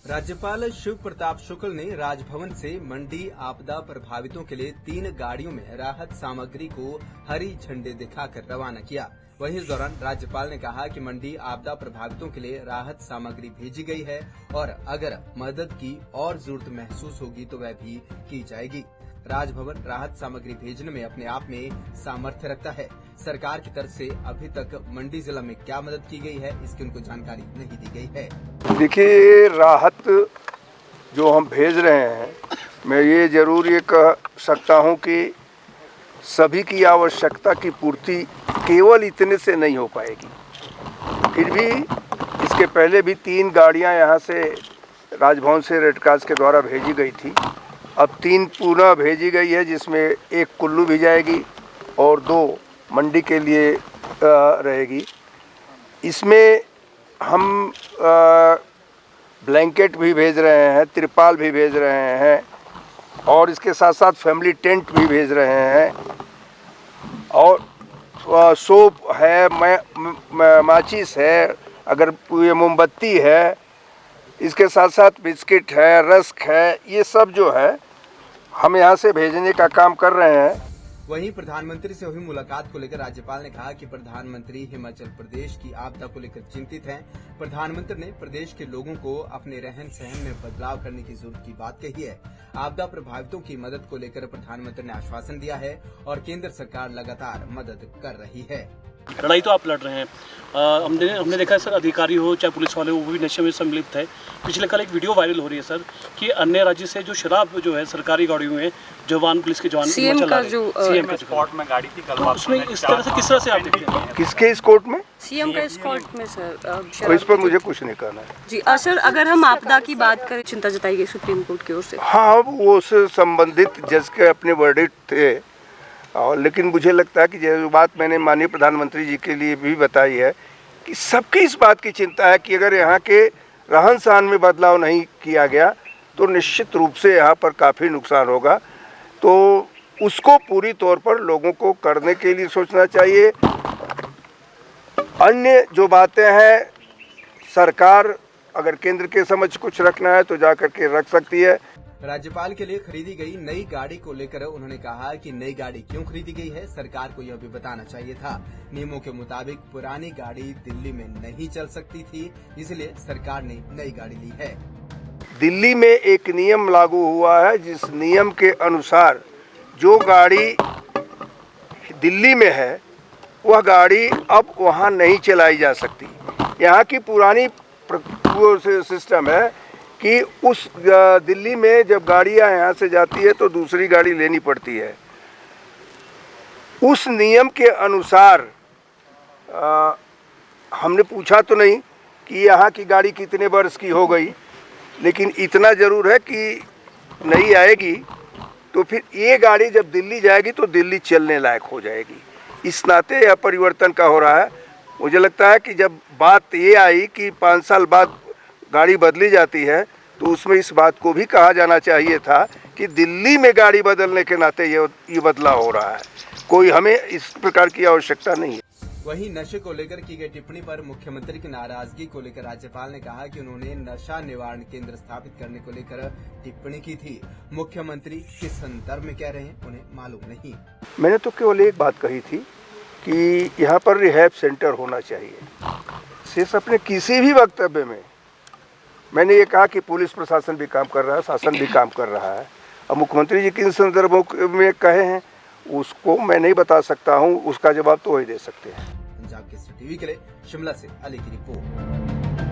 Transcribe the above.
राज्यपाल शिव प्रताप शुक्ल ने राजभवन से मंडी आपदा प्रभावितों के लिए 3 गाड़ियों में राहत सामग्री को हरी झंडी दिखाकर रवाना किया। वहीं इस दौरान राज्यपाल ने कहा कि मंडी आपदा प्रभावितों के लिए राहत सामग्री भेजी गई है और अगर मदद की और जरूरत महसूस होगी तो वह भी की जाएगी। राजभवन राहत सामग्री भेजने में अपने आप में सामर्थ्य रखता है। सरकार की तरफ से अभी तक मंडी जिला में क्या मदद की गई है, इसकी उनको जानकारी नहीं दी गई है। देखिए, राहत जो हम भेज रहे हैं, मैं ये जरूर ये कह सकता हूँ कि सभी की आवश्यकता की पूर्ति केवल इतने से नहीं हो पाएगी। फिर भी इसके पहले भी 3 गाड़ियाँ यहाँ से राजभवन से रेड क्रॉस के द्वारा भेजी गई थी। अब 3 पुनः भेजी गई है, जिसमें 1 कुल्लू भी जाएगी और 2 मंडी के लिए रहेगी। इसमें हम ब्लैंकेट भी भेज रहे हैं, तिरपाल भी भेज रहे हैं और इसके साथ साथ फैमिली टेंट भी भेज रहे हैं और सोप है, माचिस है, अगर ये मोमबत्ती है, इसके साथ साथ बिस्किट है, रस्क है, ये सब जो है हम यहाँ से भेजने का काम कर रहे हैं। वहीं प्रधानमंत्री से हुई मुलाकात को लेकर राज्यपाल ने कहा कि प्रधानमंत्री हिमाचल प्रदेश की आपदा को लेकर चिंतित हैं। प्रधानमंत्री ने प्रदेश के लोगों को अपने रहन सहन में बदलाव करने की जरूरत की बात कही है। आपदा प्रभावितों की मदद को लेकर प्रधानमंत्री ने आश्वासन दिया है और केंद्र सरकार लगातार मदद कर रही है। लड़ाई तो आप लड़ रहे हैं। हमने देखा है सर, अधिकारी हो चाहे पुलिस वाले हो, वो भी नशे में सम्मिलित है। पिछले कल एक वीडियो वायरल हो रही है सर कि अन्य राज्य से जो शराब जो है सरकारी गाड़ियों में जवान पुलिस के जवान सीएम का स्कॉट में गाड़ी थी कल, उसमें इस तरह से किस तरह से आप देखते हैं? किसके स्कॉट में? सीएम का स्कॉट में सर। तो इस पर मुझे कुछ नहीं कहना है जी। सर, अगर हम आपदा की बात करें, चिंता जताई गई सुप्रीम कोर्ट की ओर से। हाँ, वो उससे संबंधित जज के अपने वर्डिक्ट थे और लेकिन मुझे लगता है कि जो बात मैंने माननीय प्रधानमंत्री जी के लिए भी बताई है कि सबकी इस बात की चिंता है कि अगर यहाँ के रहन सहन में बदलाव नहीं किया गया तो निश्चित रूप से यहाँ पर काफ़ी नुकसान होगा। तो उसको पूरी तौर पर लोगों को करने के लिए सोचना चाहिए। अन्य जो बातें हैं, सरकार अगर केंद्र के समझ कुछ रखना है तो जा कर के रख सकती है। राज्यपाल के लिए खरीदी गई नई गाड़ी को लेकर उन्होंने कहा कि नई गाड़ी क्यों खरीदी गई है, सरकार को यह भी बताना चाहिए था। नियमों के मुताबिक पुरानी गाड़ी दिल्ली में नहीं चल सकती थी, इसलिए सरकार ने नई गाड़ी ली है। दिल्ली में एक नियम लागू हुआ है, जिस नियम के अनुसार जो गाड़ी दिल्ली में है वह गाड़ी अब वहाँ नहीं चलाई जा सकती। यहाँ की पुरानी सिस्टम है कि उस दिल्ली में जब गाड़ियाँ यहाँ से जाती है तो दूसरी गाड़ी लेनी पड़ती है। उस नियम के अनुसार हमने पूछा तो नहीं कि यहाँ की गाड़ी कितने वर्ष की हो गई, लेकिन इतना ज़रूर है कि नई आएगी तो फिर ये गाड़ी जब दिल्ली जाएगी तो दिल्ली चलने लायक हो जाएगी। इस नाते यह परिवर्तन का हो रहा है। मुझे लगता है कि जब बात ये आई कि 5 साल बाद गाड़ी बदली जाती है तो उसमें इस बात को भी कहा जाना चाहिए था कि दिल्ली में गाड़ी बदलने के नाते ये बदलाव हो रहा है। कोई हमें इस प्रकार की आवश्यकता नहीं है। वहीं नशे को लेकर की गई टिप्पणी पर मुख्यमंत्री की नाराजगी को लेकर राज्यपाल ने कहा कि उन्होंने नशा निवारण केंद्र स्थापित करने को लेकर टिप्पणी की थी। मुख्यमंत्री किस संदर्भ में कह रहे हैं उन्हें मालूम नहीं। मैंने तो केवल एक बात कही थी कि यहाँ पर रिहैब सेंटर होना चाहिए। सिर्फ अपने किसी भी वक्तव्य में मैंने ये कहा कि पुलिस प्रशासन भी काम कर रहा है, शासन भी काम कर रहा है। अब मुख्यमंत्री जी किन संदर्भों में कहे हैं उसको मैं नहीं बता सकता हूँ, उसका जवाब तो वही दे सकते हैं। पंजाब केसरी टीवी के लिए शिमला से अली की रिपोर्ट।